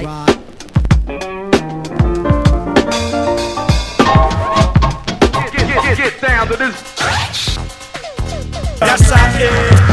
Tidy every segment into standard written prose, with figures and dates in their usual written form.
Get down to this. Yes, I am.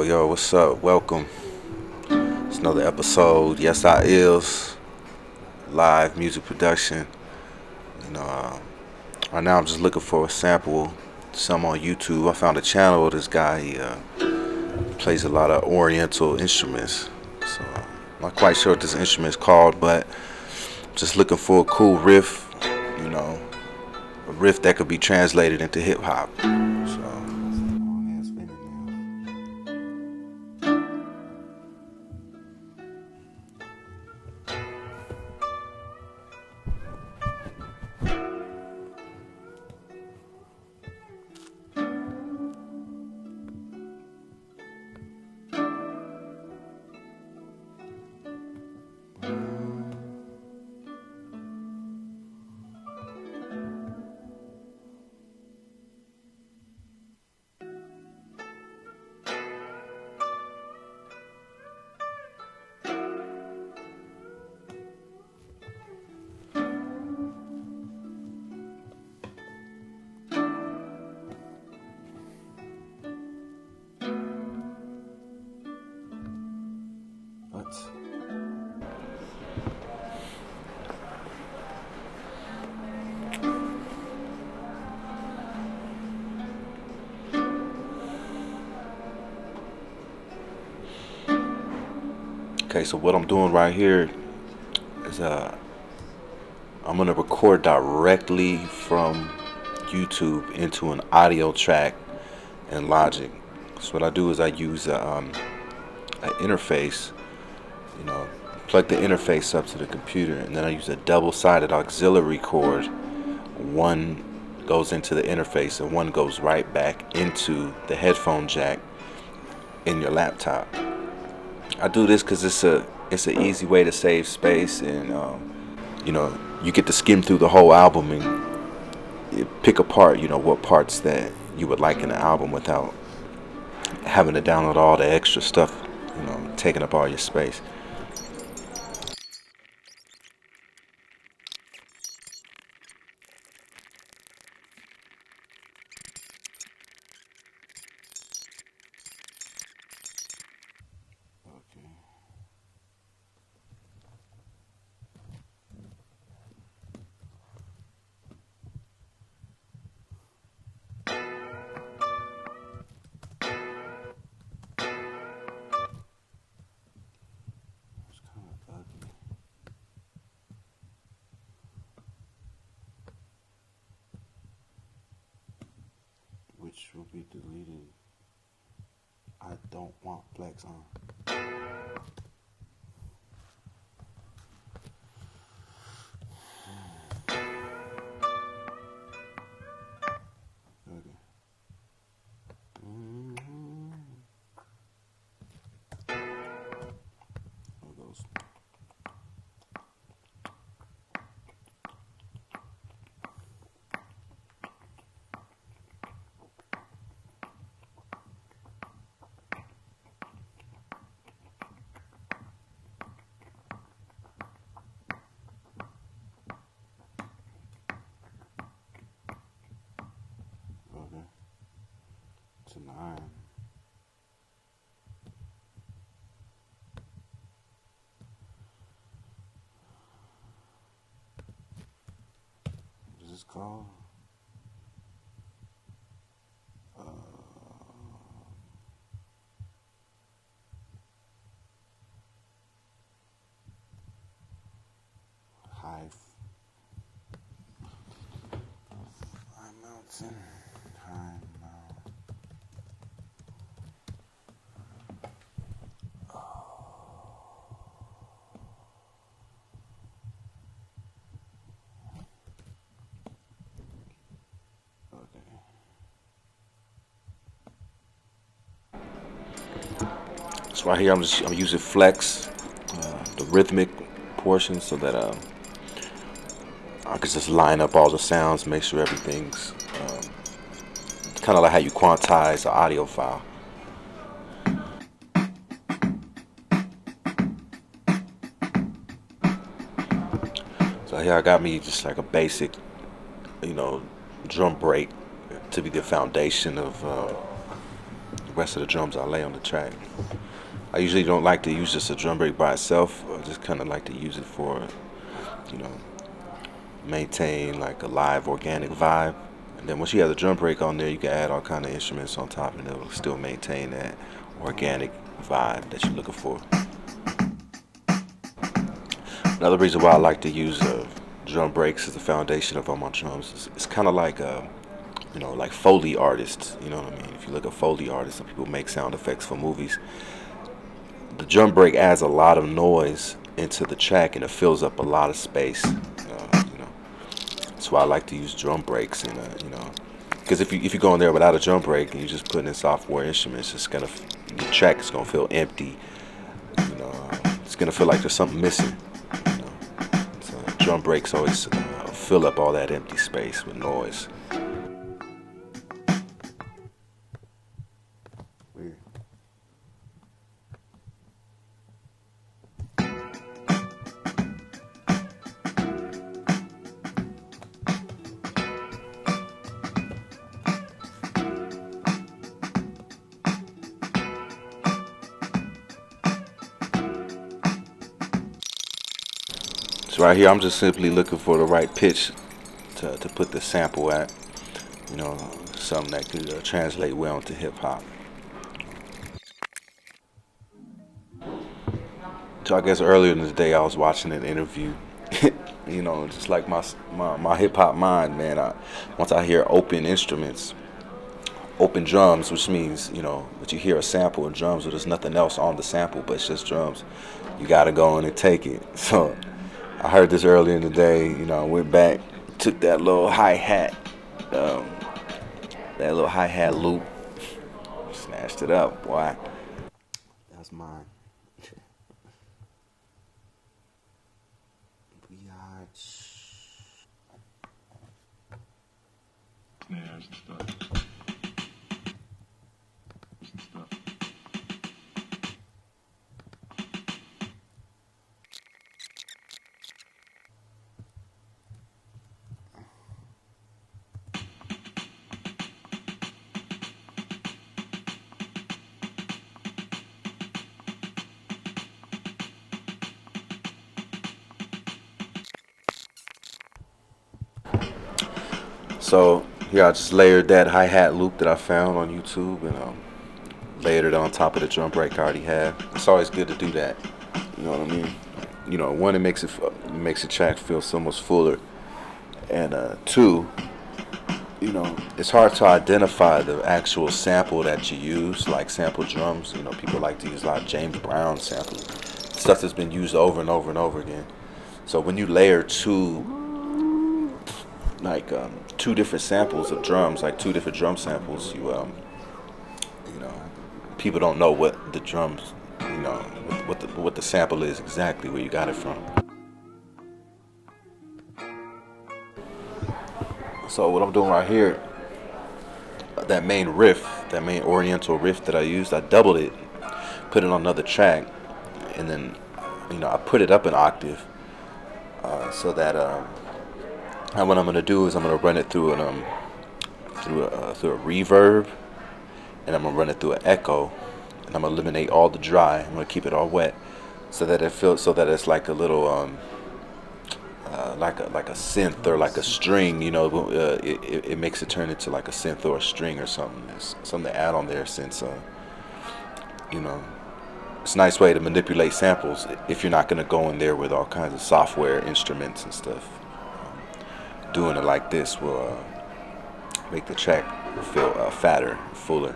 Yo, what's up? Welcome. It's another episode. Yes, I is live music production. Right now I'm just looking for a sample, some on YouTube. I found a channel of this guy. He plays a lot of Oriental instruments. So I'm not quite sure what this instrument is called, but just looking for a cool riff. A riff that could be translated into hip hop. Okay, so what I'm doing right here is I'm gonna record directly from YouTube into an audio track in Logic. So what I do is I use an interface, plug the interface up to the computer, and then I use a double-sided auxiliary cord. One goes into the interface and one goes right back into the headphone jack in your laptop. I do this because it's an easy way to save space, and you get to skim through the whole album and pick apart what parts that you would like in the album without having to download all the extra stuff, taking up all your space. Which will be deleted. I don't want flex on. Okay. There goes. To 9. What is this called? High mountain. High mountain. So right here, I'm using flex, the rhythmic portion, so that I can just line up all the sounds, make sure everything's kind of like how you quantize an audio file. So here I got me just like a basic, drum break to be the foundation of the rest of the drums I lay on the track. I usually don't like to use just a drum break by itself. I just kind of like to use it for, you know, maintain like a live organic vibe. And then once you have the drum break on there, you can add all kind of instruments on top, and it'll still maintain that organic vibe that you're looking for. Another reason why I like to use drum breaks as the foundation of all my drums is it's kind of like like Foley artists. You know what I mean? If you look at Foley artists, and people make sound effects for movies, the drum break adds a lot of noise into the track, and it fills up a lot of space. That's why I like to use drum breaks, and because if you go in there without a drum break and you just put in software instruments, the track is gonna feel empty. It's gonna feel like there's something missing. So drum breaks always fill up all that empty space with noise. Weird. So right here, I'm just simply looking for the right pitch to put the sample at. Something that could translate well into hip hop. So I guess earlier in the day, I was watching an interview. Just like my hip hop mind, man. Once I hear open instruments, open drums, which means that you hear a sample of drums, where there's nothing else on the sample but it's just drums. You gotta go in and take it. So I heard this earlier in the day. I went back, took that little hi-hat, loop, snatched it up, boy. That's mine. Snares and stuff. Some stuff. So here I just layered that hi-hat loop that I found on YouTube, and layered it on top of the drum break I already had. It's always good to do that. You know what I mean? One, it makes the track feel so much fuller, and two, it's hard to identify the actual sample that you use, like sample drums. People like to use a lot of James Brown samples, stuff that's been used over and over and over again. So when you layer two different samples of drums, like two different drum samples, people don't know what the drums, what the sample is exactly, where you got it from. So what I'm doing right here, that main oriental riff that I used, I doubled it, put it on another track, and then I put it up an octave, so that and what I'm gonna do is I'm gonna run it through through a reverb, and I'm gonna run it through an echo, and I'm gonna eliminate all the dry. I'm gonna keep it all wet, so that it's like a little like a synth or like a string. It makes it turn into like a synth or a string or something. It's something to add on there, since it's a nice way to manipulate samples if you're not gonna go in there with all kinds of software instruments and stuff. Doing it like this will make the track feel fatter, fuller.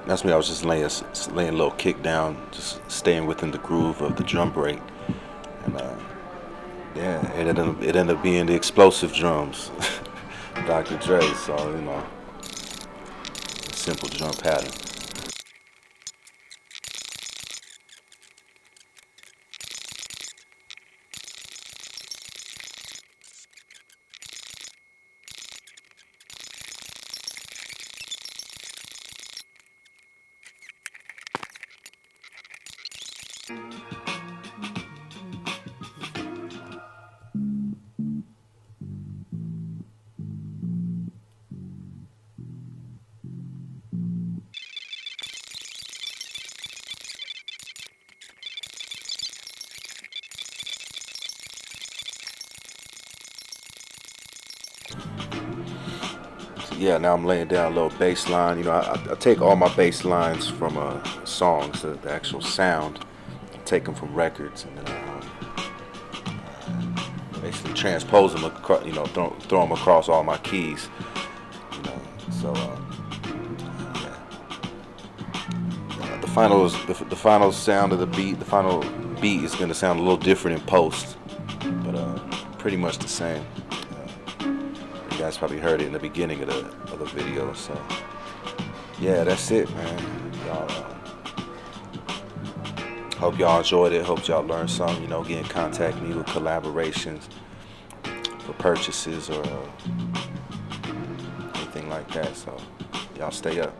that's me. I was just laying a little kick down, just staying within the groove of the drum break, and yeah, it ended up being the explosive drums, Dr. Dre. So a simple drum pattern. Yeah, now I'm laying down a little bass line. I take all my bass lines from songs, the actual sound. I take them from records, and then I basically transpose them, throw them across all my keys. So yeah. The final sound of the beat, the final beat is gonna sound a little different in post, but pretty much the same. You guys probably heard it in the beginning of the video. So yeah, that's it, man. Y'all, hope y'all enjoyed it. Hope y'all learned something. Get in contact with me with collaborations for purchases or anything like that. So y'all stay up.